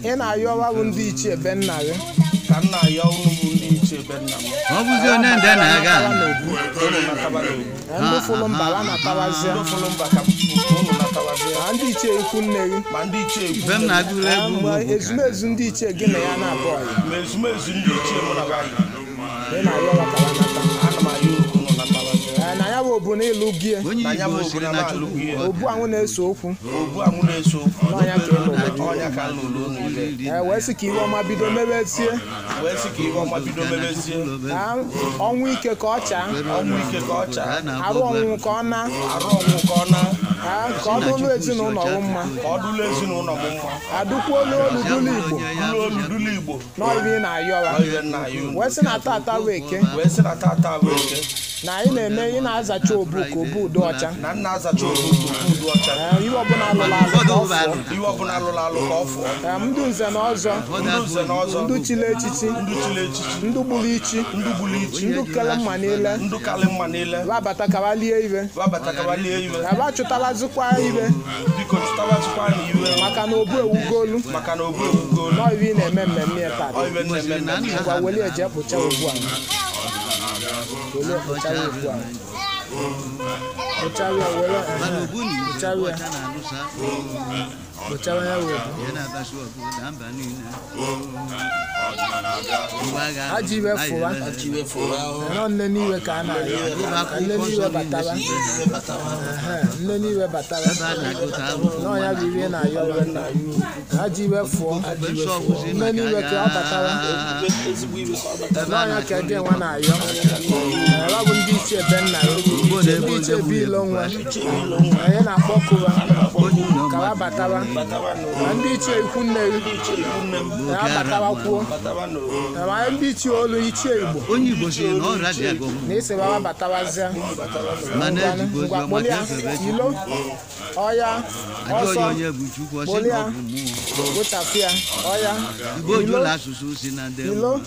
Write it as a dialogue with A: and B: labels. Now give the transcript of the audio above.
A: ị na-ayọwa bụ ndị ichie be nna gị
B: ka nna ya unu bụ ndị ichie be nna m
C: ọ bụzi onye ndị na-aga
A: ndị fụlụ mba ha natawazie ndị ichie ikwu nne gị
B: ma ndị ichie
C: ife m na-agụrụ egwu
A: ezumezu ndị ichie gị na ya na-abụọ ya
B: ma ezumezu ndị ichie mụ na bayi
A: ị na-ayọwa ka ha nata
B: ana m ayọ unu natawazie
A: na ya bụ obu n'ịlụ gị
B: na ya bụ obodo na alụ gị
A: obu anwụ na-eso okwu
B: obu anwụ na-eso okwu
A: n'ọnya ka ịlụ
B: ọnya ka lụrụ niile
A: wee sị ka iwe ọma bido mebezie
B: wee sị ka iwe ọma bido mebezie
A: ọnwụ ike ka ọ chaa
B: ọnwụ ike ka ọ chaa
A: arụ ọnwụ ka ọ na
B: arụ ọnwụ ka ọ na
A: ka ọ dụlụ ezinụlọ m mma
B: ka ọ dụlụ ezinụlọ m mma
A: adụkwa olu olu dụlụ igbo
B: olu dụlụ igbo
A: n'ọibe ị na-ayọwa wee sị na tata bụ eke
B: wee sị na tata bụ eke
A: na anyị na-eme ị na-azacha obu ka obu udo ọcha
B: na nna azacha obu udo ọcha
A: ihe ọbụla alụrụ alụ ka ọ fụọ
B: ihe ọbụla alụrụ alụ ka ọ fụọ
A: ndụ nze na ọzọ ndụ chile echichi ndụ gburu ichi ndụ kele mma niile wabata kaba lie ibe kaba chụtabazikwa ibe maka na obu ewugolu n'ọibe ị na-eme mmemme ya tata ngwa weli eje kpụcha obu a weli kpụchara obu a kpụchara were kpụchara ya were aji iwe fụwa nọ nne n'iwe ka a na-arịọ nne n'iwe batara nne n'iwe batara nọ ya bụ iwe na-ayọ aji iwe fụọ nne n'iwe ka ọ batara nọ ya ka ede nwa na-ayọ ya bụ ndị ichie be nna ya ndị ichie be ilo nwa anyị na-akpọkụwa ka ha batara na ndị ichie ikwu nne gị ha batawakwuo ma ndị ichie olu ichie igbo
C: onye igbo siri na ọrịa dị agụ
A: na isi baba batawazịa ngwa kpọlịa ilo ọya ọsọ kpọlịa kpochapụ ya ọya ilo